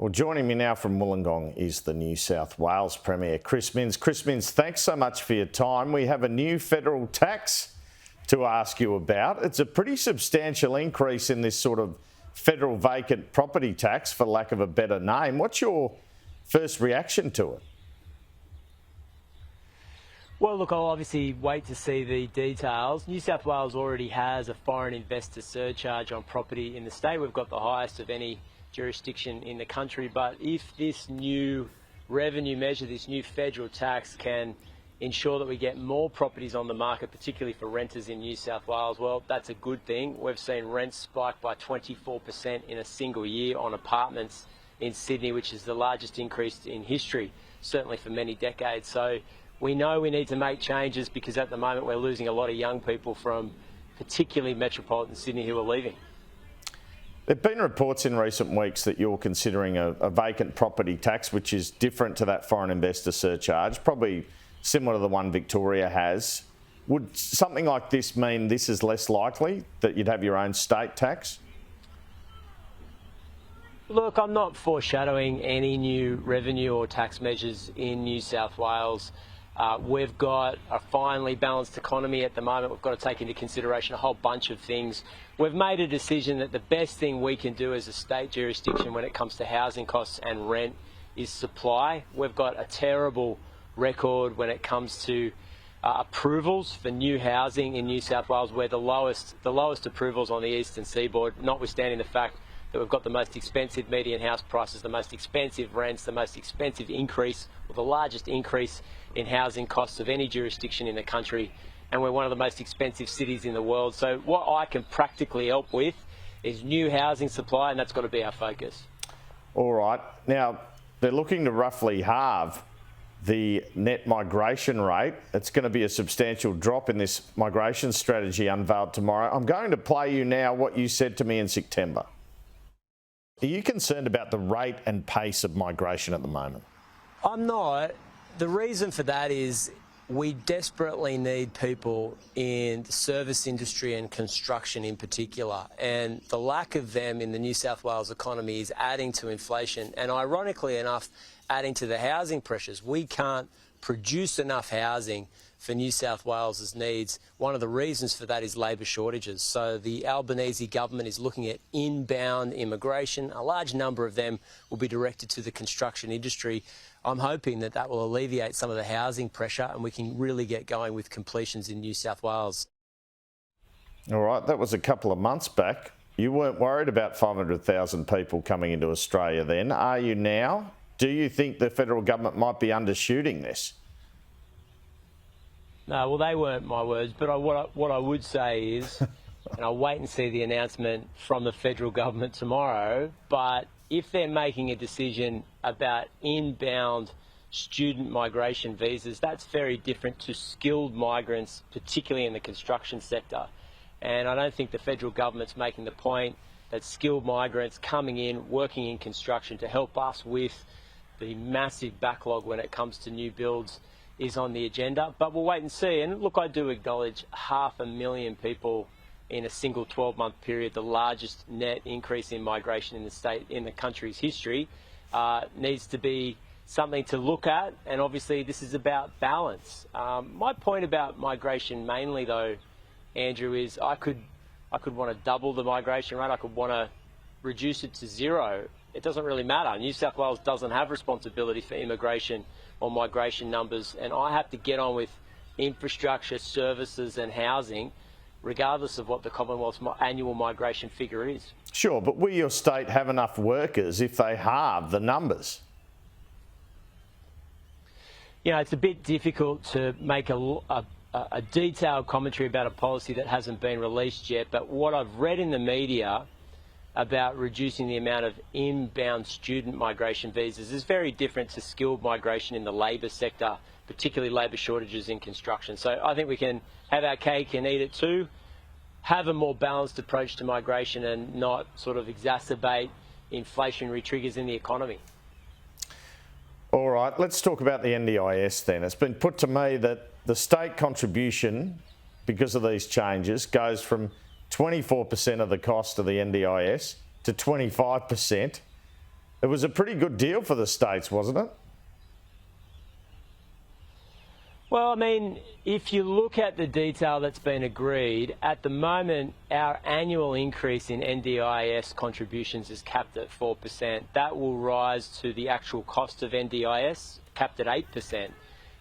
Well, joining me now from Wollongong is the New South Wales Premier, Chris Minns. Chris Minns, thanks so much for your time. We have a new federal tax to ask you about. It's a pretty substantial increase in this sort of federal vacant property tax, for lack of a better name. What's your first reaction to it? Well, look, I'll obviously wait to see the details. New South Wales already has a foreign investor surcharge on property in the state. We've got the highest of any jurisdiction in the country, but if this new revenue measure, this new federal tax can ensure that we get more properties on the market, particularly for renters in New South Wales, well, that's a good thing. We've seen rents spike by 24% in a single year on apartments in Sydney, which is the largest increase in history, certainly for many decades. So we know we need to make changes because at the moment we're losing a lot of young people from particularly metropolitan Sydney who are leaving. There have been reports in recent weeks that you're considering a vacant property tax, which is different to that foreign investor surcharge, probably similar to the one Victoria has. Would something like this mean this is less likely, that you'd have your own state tax? Look, I'm not foreshadowing any new revenue or tax measures in New South Wales. We've got a finely balanced economy at the moment. We've got to take into consideration a whole bunch of things. We've made a decision that the best thing we can do as a state jurisdiction when it comes to housing costs and rent is supply. We've got a terrible record when it comes to approvals for new housing in New South Wales. We're the lowest approvals on the eastern seaboard, notwithstanding the fact that we've got the most expensive median house prices, the most expensive rents, the most expensive increase, or the largest increase in housing costs of any jurisdiction in the country, and we're one of the most expensive cities in the world. So what I can practically help with is new housing supply, and that's got to be our focus. All right. Now, they're looking to roughly halve the net migration rate. It's going to be a substantial drop in this migration strategy unveiled tomorrow. I'm going to play you now what you said to me in September. Are you concerned about the rate and pace of migration at the moment? I'm not. The reason for that is we desperately need people in the service industry and construction in particular, and the lack of them in the New South Wales economy is adding to inflation and, ironically enough, adding to the housing pressures. We can't produce enough housing for New South Wales's needs. One of the reasons for that is labour shortages. So the Albanese government is looking at inbound immigration. A large number of them will be directed to the construction industry. I'm hoping that that will alleviate some of the housing pressure and we can really get going with completions in New South Wales. All right, that was a couple of months back. You weren't worried about 500,000 people coming into Australia then. Are you now? Do you think the federal government might be undershooting this? No, well, they weren't my words, but what I would say is, and I'll wait and see the announcement from the federal government tomorrow, but if they're making a decision about inbound student migration visas, that's very different to skilled migrants, particularly in the construction sector. And I don't think the federal government's making the point that skilled migrants coming in, working in construction to help us with the massive backlog when it comes to new builds is on the agenda, but we'll wait and see. And look, I do acknowledge 500,000 people in a single 12-month period, the largest net increase in migration in the state, in the country's history, needs to be something to look at. And obviously this is about balance. My point about migration mainly though, Andrew, is I could want to double the migration rate. I could want to reduce it to zero. It doesn't really matter. New South Wales doesn't have responsibility for immigration or migration numbers, and I have to get on with infrastructure, services and housing, regardless of what the Commonwealth's annual migration figure is. Sure, but will your state have enough workers if they halve the numbers? You know, it's a bit difficult to make a detailed commentary about a policy that hasn't been released yet, but what I've read in the media about reducing the amount of inbound student migration visas is very different to skilled migration in the labour sector, particularly labour shortages in construction. So I think we can have our cake and eat it too, have a more balanced approach to migration and not sort of exacerbate inflationary triggers in the economy. All right, let's talk about the NDIS then. It's been put to me that the state contribution, because of these changes, goes from 24% of the cost of the NDIS to 25%. It was a pretty good deal for the states, wasn't it? Well, I mean, if you look at the detail that's been agreed, at the moment, our annual increase in NDIS contributions is capped at 4%. That will rise to the actual cost of NDIS, capped at 8%.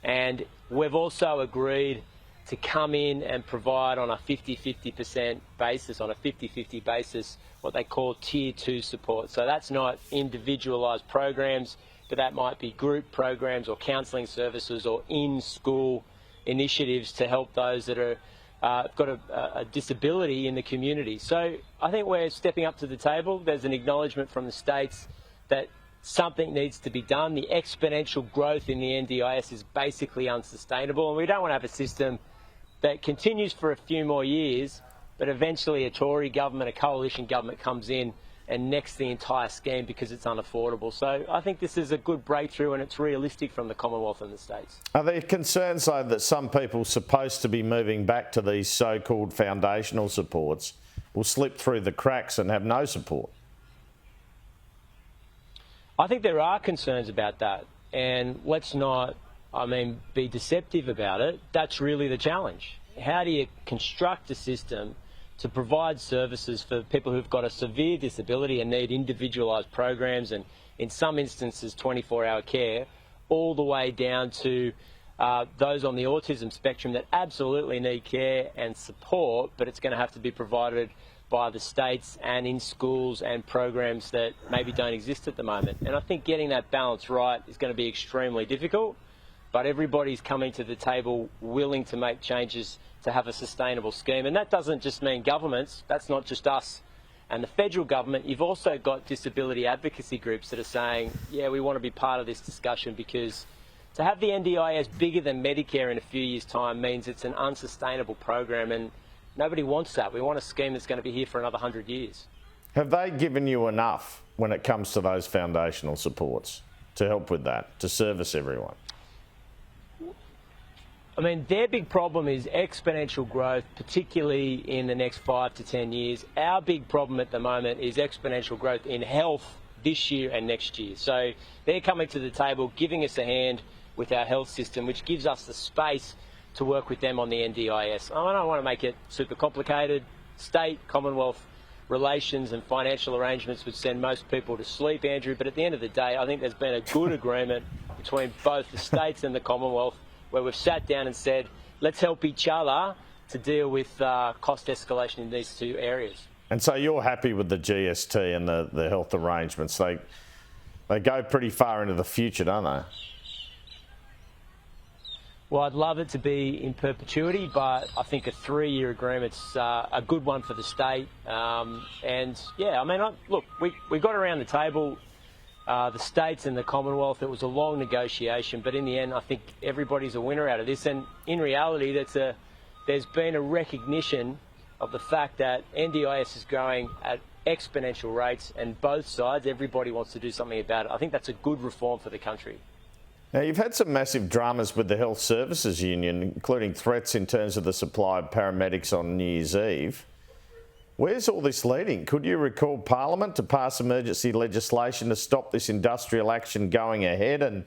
And we've also agreed to come in and provide on a 50-50% basis, on a 50-50 basis, what they call Tier 2 support. So that's not individualised programs, but that might be group programs or counselling services or in-school initiatives to help those that are got a disability in the community. So I think we're stepping up to the table. There's an acknowledgement from the states that something needs to be done. The exponential growth in the NDIS is basically unsustainable, and we don't want to have a system that continues for a few more years, but eventually a Tory government, a coalition government comes in and necks the entire scheme because it's unaffordable. So I think this is a good breakthrough, and it's realistic from the Commonwealth and the states. Are there concerns, though, that some people supposed to be moving back to these so-called foundational supports will slip through the cracks and have no support? I think there are concerns about that, and let's not, be deceptive about it. That's really the challenge. How do you construct a system to provide services for people who've got a severe disability and need individualised programs and, in some instances, 24-hour care, all the way down to those on the autism spectrum that absolutely need care and support, but it's going to have to be provided by the states and in schools and programs that maybe don't exist at the moment. And I think getting that balance right is going to be extremely difficult, but everybody's coming to the table willing to make changes to have a sustainable scheme. And that doesn't just mean governments, that's not just us and the federal government. You've also got disability advocacy groups that are saying, yeah, we want to be part of this discussion, because to have the NDIS bigger than Medicare in a few years' time means it's an unsustainable program, and nobody wants that. We want a scheme that's going to be here for another 100 years. Have they given you enough when it comes to those foundational supports to help with that, to service everyone? I mean, their big problem is exponential growth, particularly in the next 5 to 10 years. Our big problem at the moment is exponential growth in health this year and next year. So they're coming to the table, giving us a hand with our health system, which gives us the space to work with them on the NDIS. I don't want to make it super complicated. State, Commonwealth relations and financial arrangements would send most people to sleep, Andrew, but at the end of the day, I think there's been a good agreement between both the states and the Commonwealth, where we've sat down and said, let's help each other to deal with cost escalation in these two areas. And so you're happy with the GST and the health arrangements? They go pretty far into the future, don't they? Well, I'd love it to be in perpetuity, but I think a 3-year agreement's a good one for the state. Look, we got around the table, the states and the Commonwealth. It was a long negotiation, but in the end, I think everybody's a winner out of this. And in reality, there's been a recognition of the fact that NDIS is growing at exponential rates, and both sides, everybody wants to do something about it. I think that's a good reform for the country. Now, you've had some massive dramas with the Health Services Union, including threats in terms of the supply of paramedics on New Year's Eve. Where's all this leading? Could you recall Parliament to pass emergency legislation to stop this industrial action going ahead? And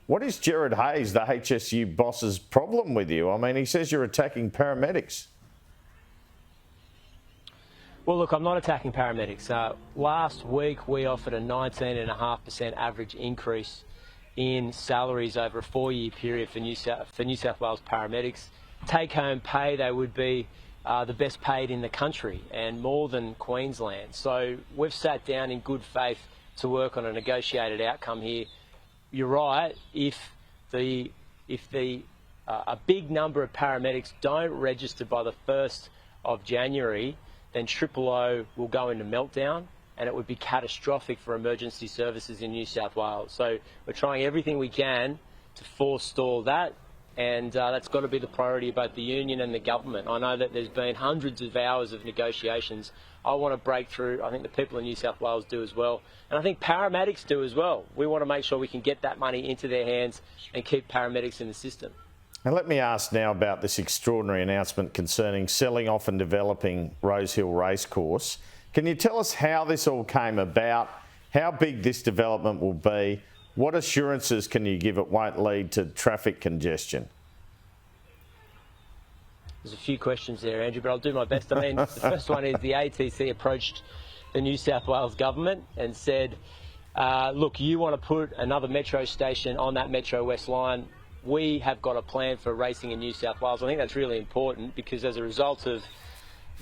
what is Gerard Hayes, the HSU boss's problem with you? I mean, he says you're attacking paramedics. Well, look, I'm not attacking paramedics. Last week, we offered a 19.5% average increase in salaries over a 4-year period for New South Wales paramedics. Take-home pay, they would be the best paid in the country, and more than Queensland. So we've sat down in good faith to work on a negotiated outcome here. You're right, if a big number of paramedics don't register by the 1st of January, then O will go into meltdown, and it would be catastrophic for emergency services in New South Wales. So we're trying everything we can to forestall that, and that's got to be the priority of both the union and the government. I know that there's been hundreds of hours of negotiations. I want to break through. I think the people in New South Wales do as well, and I think paramedics do as well. We want to make sure we can get that money into their hands and keep paramedics in the system. And let me ask now about this extraordinary announcement concerning selling off and developing Rosehill Racecourse. Can you tell us how this all came about, how big this development will be. What assurances can you give it won't lead to traffic congestion? There's a few questions there, Andrew, but I'll do my best. I mean, the first one is the ATC approached the New South Wales government and said, look, you want to put another metro station on that Metro West line. We have got a plan for racing in New South Wales. I think that's really important because as a result of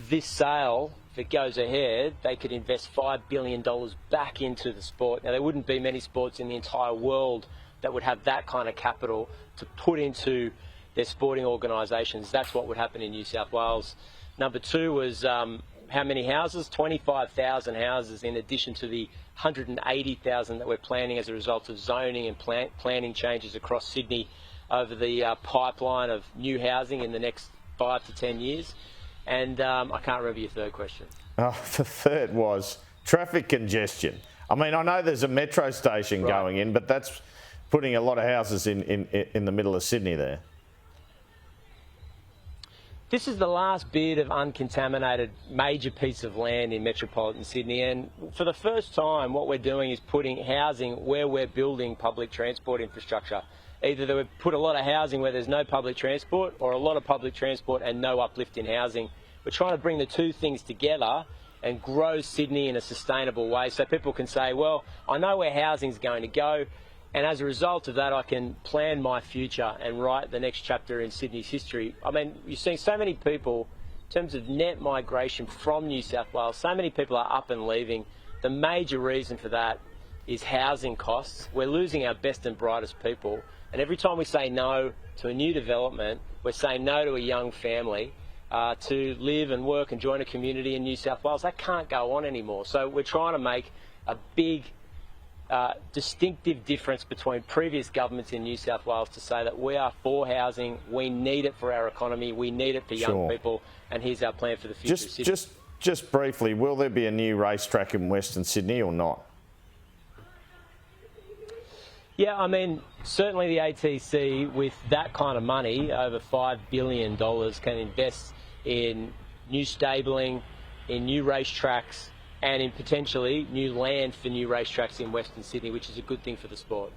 this sale, if it goes ahead, they could invest $5 billion back into the sport. Now, there wouldn't be many sports in the entire world that would have that kind of capital to put into their sporting organisations. That's what would happen in New South Wales. Number two was how many houses? 25,000 houses in addition to the 180,000 that we're planning as a result of zoning and planning changes across Sydney over the pipeline of new housing in the next 5 to 10 years. And I can't remember your third question. Oh, the third was traffic congestion. I mean, I know there's a metro station going in, but that's putting a lot of houses in the middle of Sydney there. This is the last bit of uncontaminated major piece of land in metropolitan Sydney, and for the first time what we're doing is putting housing where we're building public transport infrastructure. Either we put a lot of housing where there's no public transport or a lot of public transport and no uplift in housing. We're trying to bring the two things together and grow Sydney in a sustainable way so people can say, well, I know where housing's going to go, and as a result of that I can plan my future and write the next chapter in Sydney's history. I mean, you're seeing so many people, in terms of net migration from New South Wales, so many people are up and leaving. The major reason for that is housing costs. We're losing our best and brightest people. And every time we say no to a new development, we're saying no to a young family to live and work and join a community in New South Wales. That can't go on anymore. So we're trying to make a big distinctive difference between previous governments in New South Wales to say that we are for housing, we need it for our economy, we need it for young people, and here's our plan for the future of Sydney. Just briefly, will there be a new racetrack in Western Sydney or not? Yeah, I mean, certainly the ATC, with that kind of money, over $5 billion, can invest in new stabling, in new racetracks, and in potentially new land for new racetracks in Western Sydney, which is a good thing for the sport.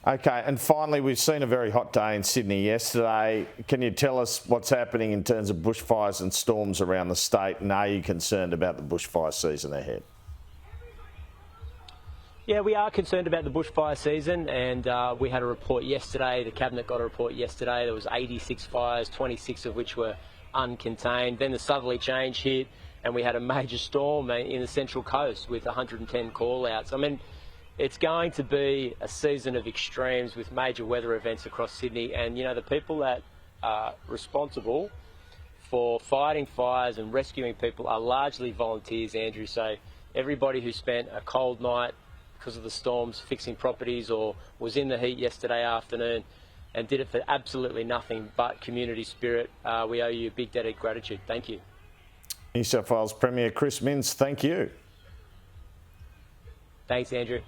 Okay, and finally, we've seen a very hot day in Sydney yesterday. Can you tell us what's happening in terms of bushfires and storms around the state, and are you concerned about the bushfire season ahead? Yeah, we are concerned about the bushfire season, and we had a report yesterday. The Cabinet got a report yesterday. There was 86 fires, 26 of which were uncontained. Then the southerly change hit, and we had a major storm in the Central Coast with 110 call-outs. I mean, it's going to be a season of extremes with major weather events across Sydney, and, you know, the people that are responsible for fighting fires and rescuing people are largely volunteers, Andrew. So everybody who spent a cold night because of the storms fixing properties or was in the heat yesterday afternoon and did it for absolutely nothing but community spirit, we owe you a big debt of gratitude. Thank you. New South Wales Premier Chris Minns, thank you. Thanks, Andrew.